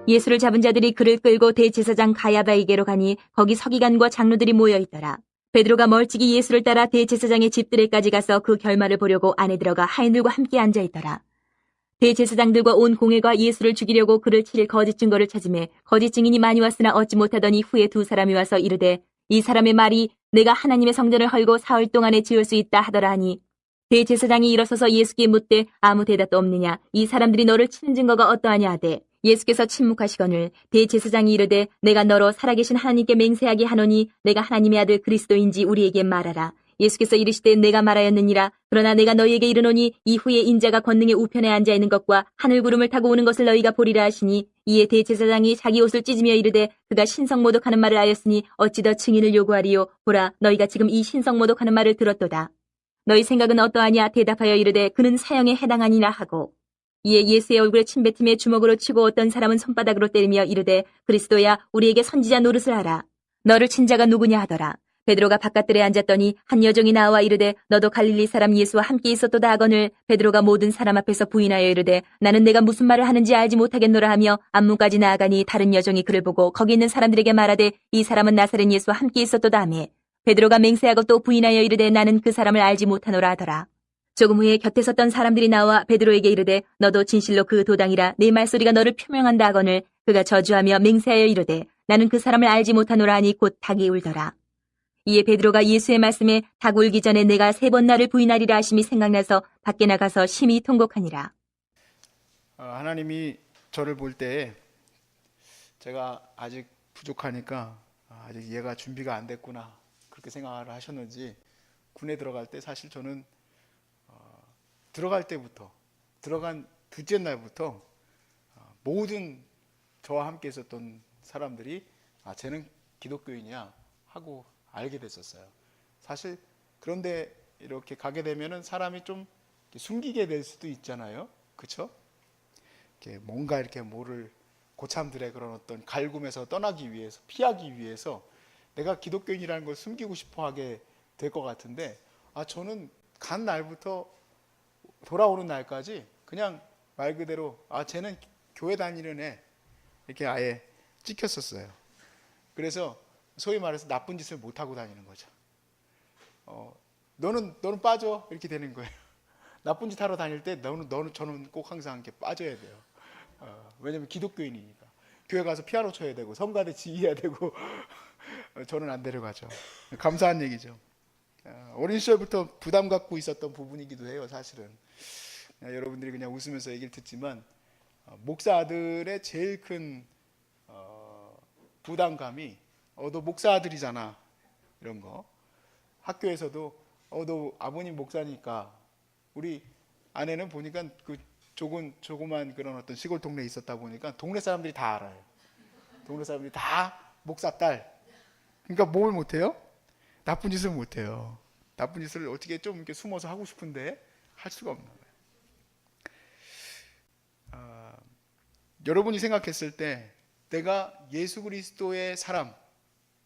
예수를 잡은 자들이 그를 끌고 대제사장 가야바에게로 가니 거기 서기관과 장로들이 모여 있더라. 베드로가 멀찍이 예수를 따라 대제사장의 집들에까지 가서 그 결말을 보려고 안에 들어가 하인들과 함께 앉아 있더라. 대제사장들과 온 공회가 예수를 죽이려고 그를 치릴 거짓 증거를 찾으매 거짓 증인이 많이 왔으나 얻지 못하더니 후에 두 사람이 와서 이르되 이 사람의 말이 내가 하나님의 성전을 헐고 사흘 동안에 지을 수 있다 하더라 하니 대제사장이 일어서서 예수께 묻되 아무 대답도 없느냐 이 사람들이 너를 치는 증거가 어떠하냐 하되 예수께서 침묵하시거늘 대제사장이 이르되 내가 너로 살아계신 하나님께 맹세하게 하노니 내가 하나님의 아들 그리스도인지 우리에게 말하라. 예수께서 이르시되 내가 말하였느니라. 그러나 내가 너희에게 이르노니 이후에 인자가 권능의 우편에 앉아 있는 것과 하늘 구름을 타고 오는 것을 너희가 보리라 하시니 이에 대제사장이 자기 옷을 찢으며 이르되 그가 신성모독하는 말을 하였으니 어찌 더 증인을 요구하리요. 보라 너희가 지금 이 신성모독하는 말을 들었도다. 너희 생각은 어떠하냐 대답하여 이르되 그는 사형에 해당하니라 하고 이에 예수의 얼굴에 침뱉음에 주먹으로 치고 어떤 사람은 손바닥으로 때리며 이르되 그리스도야 우리에게 선지자 노릇을 하라. 너를 친 자가 누구냐 하더라. 베드로가 바깥들에 앉았더니 한 여종이 나와 이르되 너도 갈릴리 사람 예수와 함께 있었도다 하거늘 베드로가 모든 사람 앞에서 부인하여 이르되 나는 내가 무슨 말을 하는지 알지 못하겠노라 하며 안문까지 나아가니 다른 여종이 그를 보고 거기 있는 사람들에게 말하되 이 사람은 나사렛 예수와 함께 있었도다 하며 베드로가 맹세하고 또 부인하여 이르되 나는 그 사람을 알지 못하노라 하더라. 조금 후에 gat에 섰던 사람들이 나와 베드로에게 이르되 너도 진실로 그 도당이라 내 말소리가 너를 표명한다 하거늘 그가 저주하며 맹세하여 이르되 나는 그 사람을 알지 못하노라 하니 곧 닭이 울더라. 이에 베드로가 예수의 말씀에 닭 울기 전에 내가 3번 나를 부인하리라 하심이 생각나서 밖에 나가서 심히 통곡하니라. 하나님이 저를 볼 때 제가 아직 부족하니까 아직 얘가 준비가 안 됐구나 그렇게 생각을 하셨는지 군에 들어갈 때 사실 저는 들어갈 때부터 들어간 둘째 날부터 모든 저와 함께 있었던 사람들이 쟤는 기독교인이야 하고 알게 됐었어요. 사실 그런데 이렇게 가게 되면은 사람이 좀 숨기게 될 수도 있잖아요. 그렇죠? 뭔가 이렇게 모를 고참들의 그런 어떤 갈굼에서 떠나기 위해서 피하기 위해서 내가 기독교인이라는 걸 숨기고 싶어 하게 될 것 같은데 저는 간 날부터 돌아오는 날까지 그냥 말 그대로 쟤는 교회 다니는 애 이렇게 아예 찍혔었어요. 그래서 소위 말해서 나쁜 짓을 못 하고 다니는 거죠. 너는 빠져 이렇게 되는 거예요. 나쁜 짓 하러 다닐 때 저는 꼭 항상 이렇게 빠져야 돼요. 왜냐면 기독교인이니까 교회 가서 피아노 쳐야 되고 성가대 지휘해야 되고 저는 안 데려가죠. 감사한 얘기죠. 어린 시절부터 부담 갖고 있었던 부분이기도 해요. 사실은 여러분들이 그냥 웃으면서 얘기를 듣지만 목사 아들의 제일 큰 부담감이 너 목사 아들이잖아 이런 거. 학교에서도 너 아버님 목사니까 우리 아내는 보니까 그 조그만 그런 어떤 시골 동네에 있었다 보니까 동네 사람들이 다 알아요. 동네 사람들이 다 목사 딸. 그러니까 뭘 못해요? 나쁜 짓을 못해요. 나쁜 짓을 어떻게 좀 이렇게 숨어서 하고 싶은데 할 수가 없는 거예요. 여러분이 생각했을 때 내가 예수 그리스도의 사람,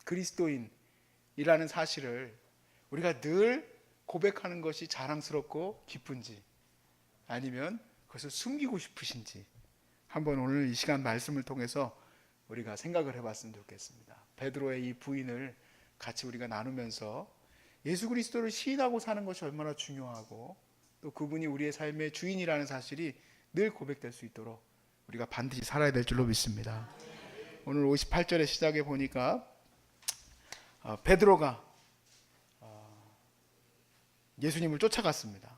그리스도인이라는 사실을 우리가 늘 고백하는 것이 자랑스럽고 기쁜지 아니면 그것을 숨기고 싶으신지 한번 오늘 이 시간 말씀을 통해서 우리가 생각을 해봤으면 좋겠습니다. 베드로의 이 부인을 같이 우리가 나누면서 예수 그리스도를 시인하고 사는 것이 얼마나 중요하고 또 그분이 우리의 삶의 주인이라는 사실이 늘 고백될 수 있도록 우리가 반드시 살아야 될 줄로 믿습니다. 오늘 58절의 시작에 보니까 베드로가 예수님을 쫓아갔습니다.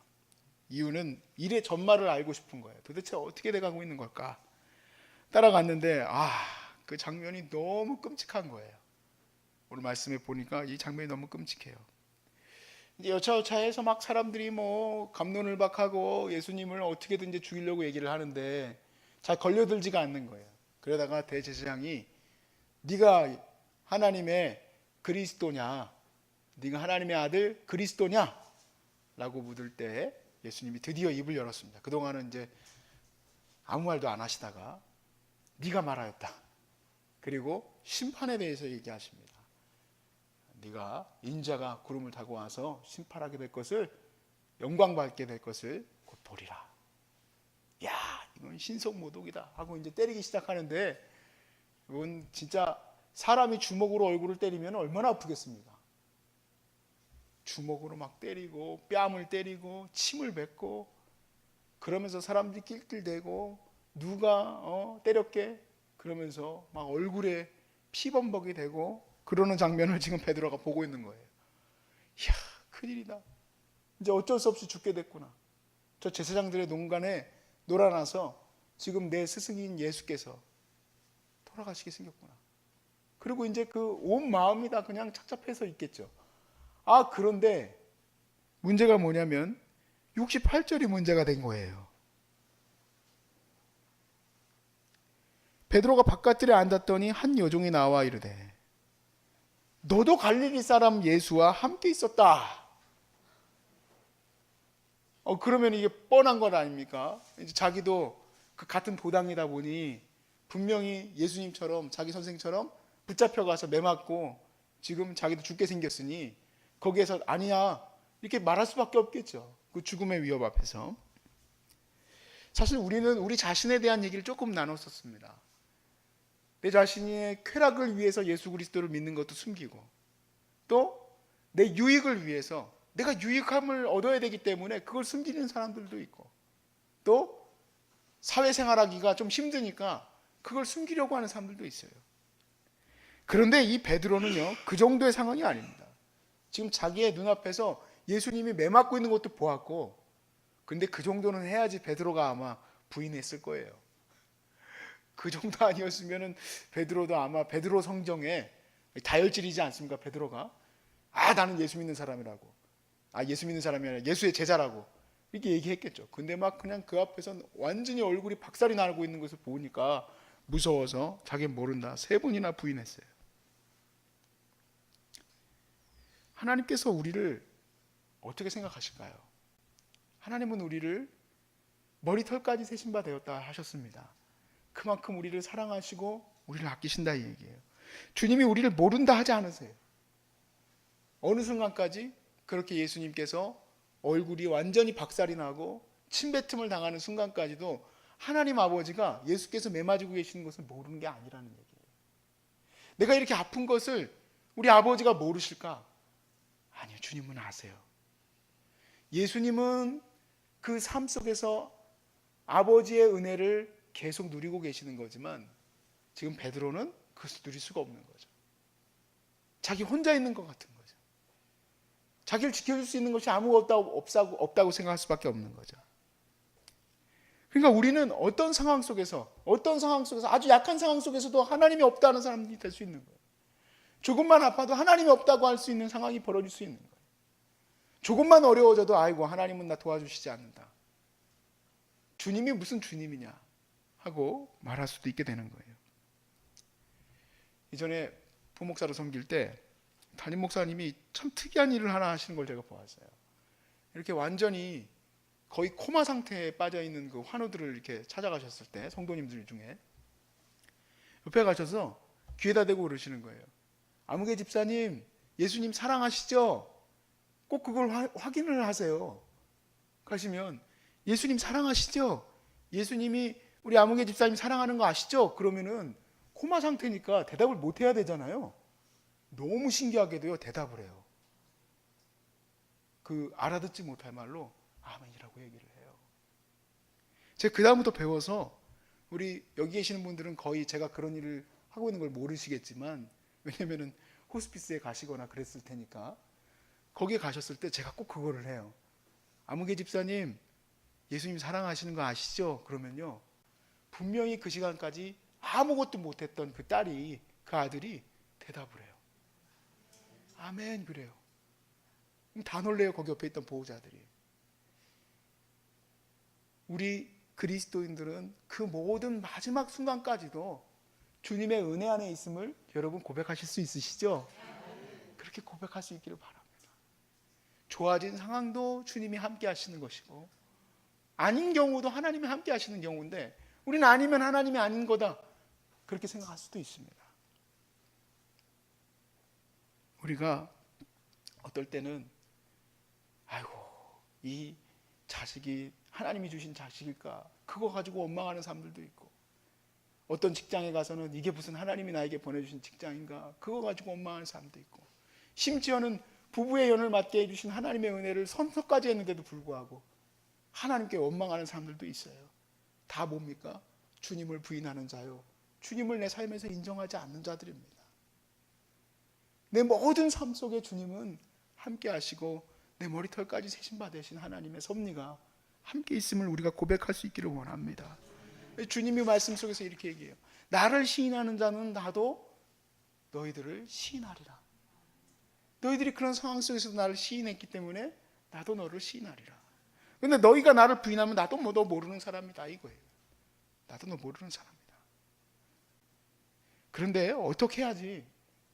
이유는 일의 전말을 알고 싶은 거예요. 도대체 어떻게 돼가고 있는 걸까? 따라갔는데 그 장면이 너무 끔찍한 거예요. 오늘 말씀에 보니까 이 장면이 너무 끔찍해요. 이제 여차여차해서 막 사람들이 뭐 갑론을박하고 예수님을 어떻게든지 죽이려고 얘기를 하는데 잘 걸려들지가 않는 거예요. 그러다가 대제사장이 네가 하나님의 그리스도냐? 네가 하나님의 아들 그리스도냐? 라고 묻을 때 예수님이 드디어 입을 열었습니다. 그동안은 이제 아무 말도 안 하시다가 네가 말하였다. 그리고 심판에 대해서 얘기하십니다. 네가 인자가 구름을 타고 와서 심판하게 될 것을 영광받게 될 것을 곧 보리라. 야, 이건 신성모독이다 하고 이제 때리기 시작하는데, 이건 진짜 사람이 주먹으로 얼굴을 때리면 얼마나 아프겠습니까? 주먹으로 막 때리고 뺨을 때리고 침을 뱉고 그러면서 사람들이 낄낄대고 누가 때렸게 그러면서 막 얼굴에 피범벅이 되고 그러는 장면을 지금 베드로가 보고 있는 거예요. 이야, 큰일이다. 이제 어쩔 수 없이 죽게 됐구나. 저 제사장들의 농간에 놀아나서 지금 내 스승인 예수께서 돌아가시게 생겼구나. 그리고 이제 그 온 마음이 다 그냥 착잡해서 있겠죠. 아, 그런데 문제가 뭐냐면 68절이 문제가 된 거예요. 베드로가 바깥들에 앉았더니 한 여종이 나와 이르되 너도 갈릴리 사람 예수와 함께 있었다. 그러면 이게 뻔한 것 아닙니까? 이제 자기도 그 같은 도당이다 보니 분명히 예수님처럼 자기 선생처럼 붙잡혀 가서 매맞고 지금 자기도 죽게 생겼으니 거기에서 아니야 이렇게 말할 수밖에 없겠죠. 그 죽음의 위협 앞에서. 사실 우리는 우리 자신에 대한 얘기를 조금 나눴었습니다. 내 자신의 쾌락을 위해서 예수 그리스도를 믿는 것도 숨기고 또 내 유익을 위해서 내가 유익함을 얻어야 되기 때문에 그걸 숨기는 사람들도 있고 또 사회생활하기가 좀 힘드니까 그걸 숨기려고 하는 사람들도 있어요. 그런데 이 베드로는요 그 정도의 상황이 아닙니다. 지금 자기의 눈앞에서 예수님이 매맞고 있는 것도 보았고 근데 그 정도는 해야지 베드로가 아마 부인했을 거예요. 그 정도 아니었으면은 베드로도 아마 베드로 성경에 다혈질이지 않습니까? 베드로가 나는 예수 믿는 사람이라고 예수 믿는 사람이 아니라 예수의 제자라고 이렇게 얘기했겠죠. 근데 막 그냥 그 앞에서 완전히 얼굴이 박살이 나고 있는 것을 보니까 무서워서 자기는 모른다 3번이나 부인했어요. 하나님께서 우리를 어떻게 생각하실까요? 하나님은 우리를 머리털까지 세신 바 되었다 하셨습니다. 그만큼 우리를 사랑하시고 우리를 아끼신다 이 얘기예요. 주님이 우리를 모른다 하지 않으세요. 어느 순간까지 그렇게 예수님께서 얼굴이 완전히 박살이 나고 침뱉음을 당하는 순간까지도 하나님 아버지가 예수께서 매맞고 계시는 것을 모르는 게 아니라는 얘기예요. 내가 이렇게 아픈 것을 우리 아버지가 모르실까? 아니요, 주님은 아세요. 예수님은 그 삶 속에서 아버지의 은혜를 계속 누리고 계시는 거지만 지금 베드로는 그것을 누릴 수가 없는 거죠. 자기 혼자 있는 것 같은 거죠. 자기를 지켜줄 수 있는 것이 아무것도 없다고 생각할 수밖에 없는 거죠. 그러니까 우리는 어떤 상황 속에서 아주 약한 상황 속에서도 하나님이 없다는 사람들이 될 수 있는 거예요. 조금만 아파도 하나님이 없다고 할 수 있는 상황이 벌어질 수 있는 거예요. 조금만 어려워져도 아이고 하나님은 나 도와주시지 않는다. 주님이 무슨 주님이냐 하고 말할 수도 있게 되는 거예요. 이전에 부목사로 섬길 때 담임 목사님이 참 특이한 일을 하나 하시는 걸 제가 보았어요. 이렇게 완전히 거의 코마 상태에 빠져 있는 그 환우들을 이렇게 찾아가셨을 때 성도님들 중에 옆에 가셔서 귀에다 대고 그러시는 거예요. 아무개 집사님, 예수님 사랑하시죠? 꼭 그걸 확인을 하세요. 가시면 예수님 사랑하시죠? 예수님이 우리 아무개 집사님 사랑하는 거 아시죠? 그러면은 코마 상태니까 대답을 못 해야 되잖아요. 너무 신기하게도요 대답을 해요. 그 알아듣지 못할 말로 아멘이라고 얘기를 해요. 제가 그 다음부터 배워서 우리 여기 계시는 분들은 거의 제가 그런 일을 하고 있는 걸 모르시겠지만 왜냐면은 호스피스에 가시거나 그랬을 테니까 거기에 가셨을 때 제가 꼭 그거를 해요. 아무개 집사님 예수님 사랑하시는 거 아시죠? 그러면요 분명히 그 시간까지 아무것도 못했던 그 딸이 그 아들이 대답을 해요. 아멘 그래요. 다 놀래요. 거기 옆에 있던 보호자들이. 우리 그리스도인들은 그 모든 마지막 순간까지도 주님의 은혜 안에 있음을 여러분 고백하실 수 있으시죠? 그렇게 고백할 수 있기를 바랍니다. 좋아진 상황도 주님이 함께 하시는 것이고 아닌 경우도 하나님이 함께 하시는 경우인데 우리는 아니면 하나님이 아닌 거다 그렇게 생각할 수도 있습니다. 우리가 어떨 때는 아이고 이 자식이 하나님이 주신 자식일까? 그거 가지고 원망하는 사람들도 있고, 어떤 직장에 가서는 이게 무슨 하나님이 나에게 보내주신 직장인가? 그거 가지고 원망하는 사람도 있고, 심지어는 부부의 연을 맞게 해주신 하나님의 은혜를 선서까지 했는데도 불구하고 하나님께 원망하는 사람들도 있어요. 다 뭡니까? 주님을 부인하는 자요, 주님을 내 삶에서 인정하지 않는 자들입니다. 내 모든 삶 속에 주님은 함께 하시고 내 머리털까지 세신 바 되신 하나님의 섭리가 함께 있음을 우리가 고백할 수 있기를 원합니다. 주님이 말씀 속에서 이렇게 얘기해요. 나를 시인하는 자는 나도 너희들을 시인하리라. 너희들이 그런 상황 속에서 나를 시인했기 때문에 나도 너를 시인하리라. 근데 너희가 나를 부인하면 나도 너 모르는 사람이다 이거예요. 나도 너 모르는 사람이다. 그런데 어떻게 해야지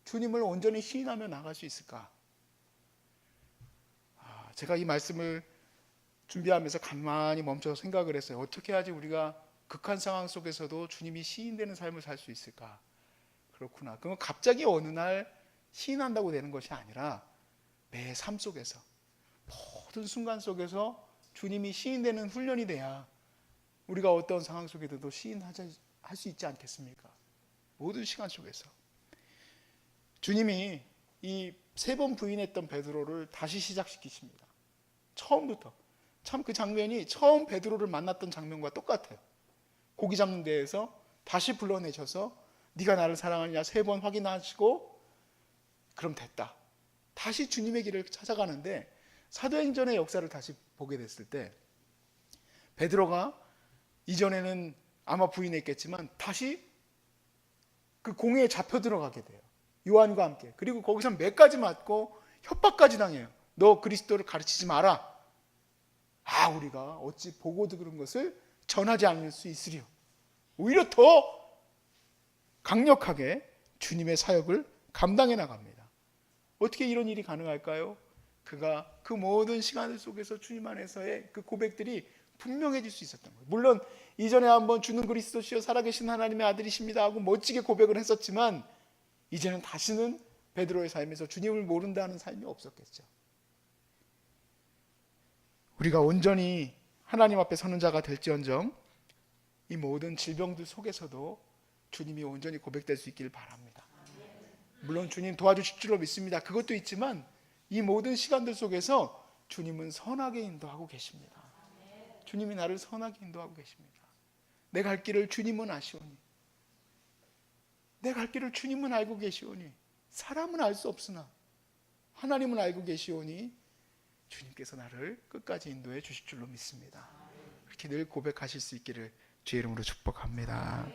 주님을 온전히 시인하며 나갈 수 있을까? 제가 이 말씀을 준비하면서 가만히 멈춰서 생각을 했어요. 어떻게 해야지 우리가 극한 상황 속에서도 주님이 시인되는 삶을 살 수 있을까? 그렇구나. 그건 갑자기 어느 날 시인한다고 되는 것이 아니라 매 삶 속에서, 모든 순간 속에서 주님이 시인되는 훈련이 돼야 우리가 어떤 상황 속에도 시인할 수 있지 않겠습니까? 모든 시간 속에서. 주님이 이 3번 부인했던 베드로를 다시 시작시키십니다. 처음부터. 참 그 장면이 처음 베드로를 만났던 장면과 똑같아요. 고기 잡는 데에서 다시 불러내셔서 네가 나를 사랑하느냐 3번 확인하시고 그럼 됐다. 다시 주님의 길을 찾아가는데, 사도행전의 역사를 다시 보게 됐을 때 베드로가 이전에는 아마 부인했겠지만 다시 그 공회에 잡혀 들어가게 돼요. 요한과 함께. 그리고 거기서 매까지 맞고 협박까지 당해요. 너 그리스도를 가르치지 마라. 우리가 어찌 보고도 그런 것을 전하지 않을 수 있으리요. 오히려 더 강력하게 주님의 사역을 감당해 나갑니다. 어떻게 이런 일이 가능할까요? 그가 그 모든 시간 속에서 주님 안에서의 그 고백들이 분명해질 수 있었던 거예요. 물론 이전에 한번 주는 그리스도시요 살아계신 하나님의 아들이십니다 하고 멋지게 고백을 했었지만, 이제는 다시는 베드로의 삶에서 주님을 모른다는 삶이 없었겠죠. 우리가 온전히 하나님 앞에 서는 자가 될지언정 이 모든 질병들 속에서도 주님이 온전히 고백될 수 있기를 바랍니다. 물론 주님 도와주실 줄로 믿습니다. 그것도 있지만 이 모든 시간들 속에서 주님은 선하게 인도하고 계십니다. 주님이 나를 선하게 인도하고 계십니다. 내 갈 길을 주님은 아시오니, 내 갈 길을 주님은 알고 계시오니, 사람은 알 수 없으나 하나님은 알고 계시오니 주님께서 나를 끝까지 인도해 주실 줄로 믿습니다. 이렇게 늘 고백하실 수 있기를 주의 이름으로 축복합니다.